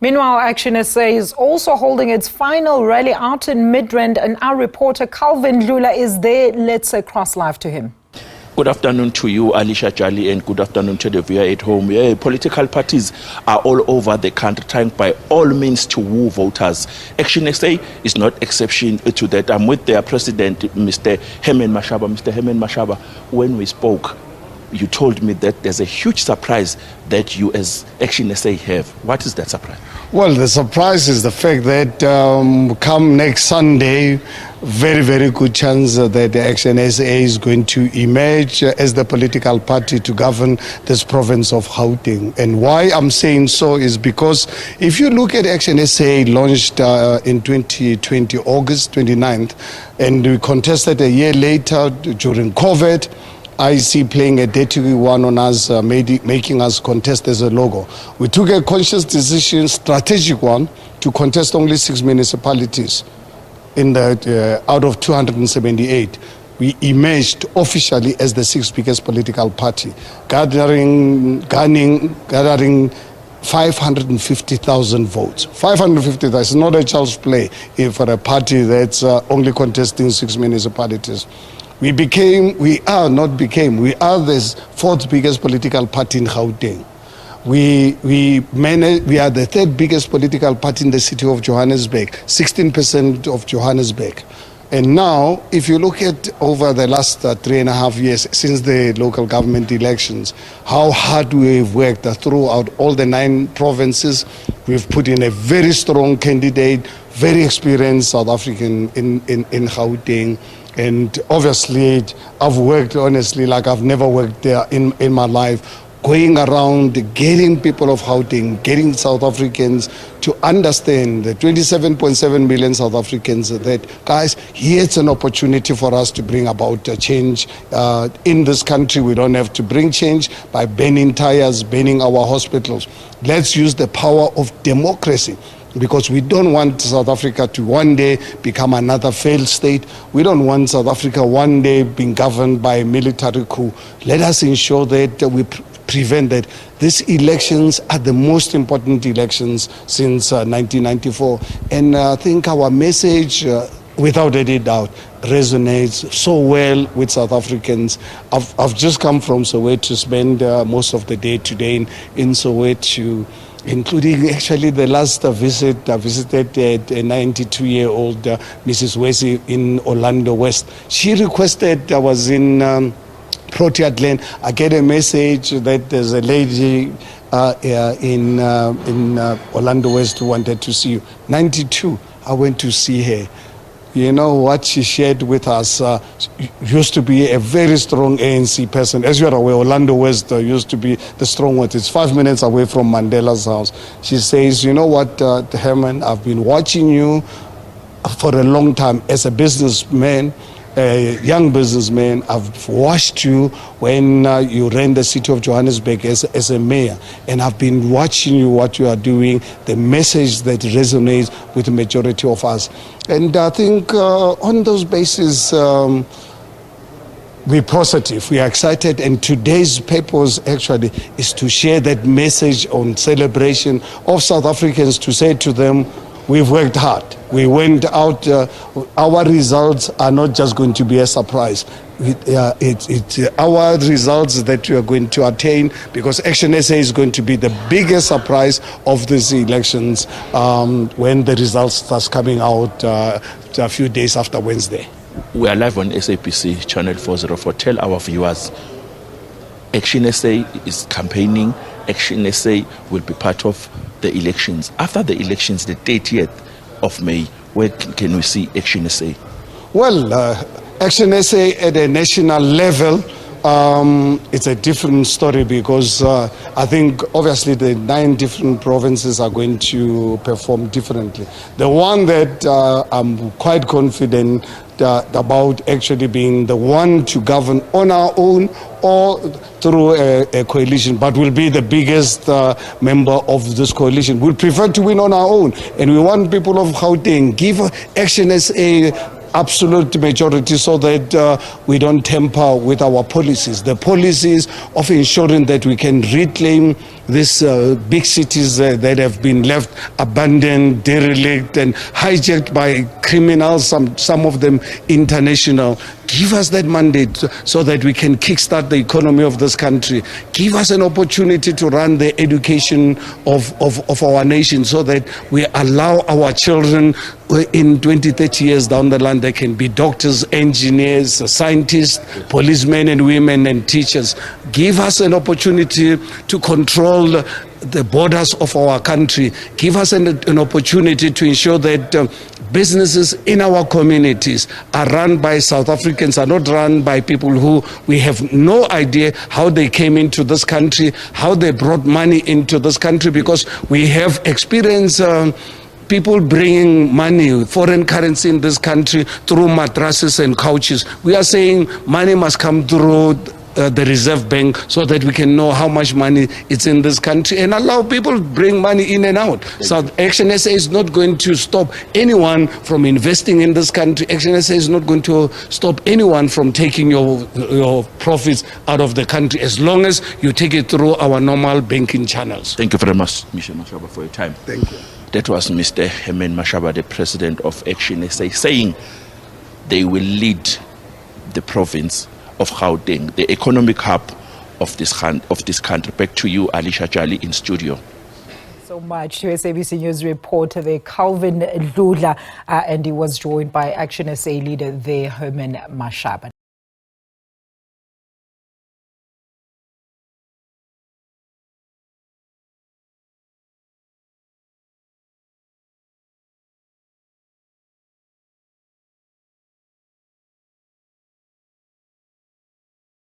Meanwhile, ActionSA is also holding its final rally out in Midrand, and our reporter Calvin Dlula is there. Let's cross live to him. Good afternoon to you, Alicia Jali, and good afternoon to the viewer at home. Political parties are all over the country trying by all means to woo voters. ActionSA is not exception to that. I'm with their president, Mr. Herman Mashaba. Mr. Herman Mashaba, when we spoke, you told me that there's a huge surprise that you as ActionSA have. What is that surprise? Well, the surprise is the fact that come next Sunday, very good chance that the ActionSA is going to emerge as the political party to govern this province of Gauteng. And why I'm saying so is because if you look at ActionSA launched in 2020, August 29th, and we contested a year later during COVID, IC playing a dirty one on us, making us contest as a logo. We took a conscious decision, strategic one, to contest only 6 municipalities in the out of 278. We emerged officially as the 6th biggest political party, gathering 550,000 votes. 550,000 is not a child's play for a party that's only contesting 6 municipalities. We are the 4th biggest political party in Gauteng. We are the 3rd biggest political party in the city of Johannesburg, 16% of Johannesburg. And now, if you look at over the last 3.5 years since the local government elections, how hard we've worked throughout all the 9 provinces. We've put in a very strong candidate, very experienced South African in Gauteng. And obviously, I've worked honestly like I've never worked there in my life, going around, getting people of Gauteng, getting South Africans to understand the 27.7 million South Africans that, guys, here's an opportunity for us to bring about a change in this country. We don't have to bring change by burning tires, burning our hospitals. Let's use the power of democracy, because we don't want South Africa to one day become another failed state. We don't want South Africa one day being governed by a military coup. Let us ensure that we prevent that. These elections are the most important elections since 1994. And I think our message, without any doubt, resonates so well with South Africans. I've just come from Soweto to spend most of the day today in Soweto, including actually the last visit. I visited a 92-year-old Mrs. Wesi in Orlando West. She requested, I was in Protea Glen, I get a message that there's a lady in Orlando West who wanted to see you. 92, I went to see her. You know what she shared with us, used to be a very strong ANC person. As you are aware, Orlando West used to be the strong one. It's 5 minutes away from Mandela's house. She says, you know what, Herman, I've been watching you for a long time as a businessman, a young businessman. I've watched you when you ran the city of Johannesburg as a mayor, and I've been watching you, what you are doing, the message that resonates with the majority of us. And I think on those bases, we're positive, we are excited, and today's purpose actually is to share that message on celebration of South Africans, to say to them, we've worked hard. We went out. Our results are not just going to be a surprise. It's our results that we are going to attain, because ActionSA is going to be the biggest surprise of these elections when the results start coming out a few days after Wednesday. We are live on SABC channel 404. Tell our viewers, ActionSA is campaigning. ActionSA will be part of the elections. After the elections, the 30th of May, where can we see ActionSA? Well, ActionSA at a national level, it's a different story, because I think obviously the 9 different provinces are going to perform differently. The one that I'm quite confident about actually being the one to govern on our own or through a coalition, but will be the biggest member of this coalition. We'll prefer to win on our own, and we want people of Gauteng give ActionSA absolute majority, so that we don't tamper with our policies. The policies of ensuring that we can reclaim these big cities that have been left abandoned, derelict, and hijacked by criminals, some of them international. Give us that mandate so that we can kickstart the economy of this country. Give us an opportunity to run the education of our nation so that we allow our children in 20, 30 years down the line, they can be doctors, engineers, scientists, policemen and women, and teachers. Give us an opportunity to control the borders of our country. Give us an opportunity to ensure that businesses in our communities are run by South Africans, are not run by people who we have no idea how they came into this country, how they brought money into this country, because we have experienced people bringing money, foreign currency in this country through mattresses and couches. We are saying money must come through the Reserve Bank so that we can know how much money is in this country and allow people to bring money in and out. So ActionSA is not going to stop anyone from investing in this country. ActionSA is not going to stop anyone from taking your profits out of the country as long as you take it through our normal banking channels. Thank you very much, Mr. Mashaba, for your time. Thank you. That was Mr. Herman Mashaba, the president of ActionSA, saying they will lead the province of Gauteng, the economic hub of this country. Back to you, Alisha Jali, in studio. So much to SABC News reporter there, Calvin Dlula, and he was joined by ActionSA leader there, Herman Mashaba.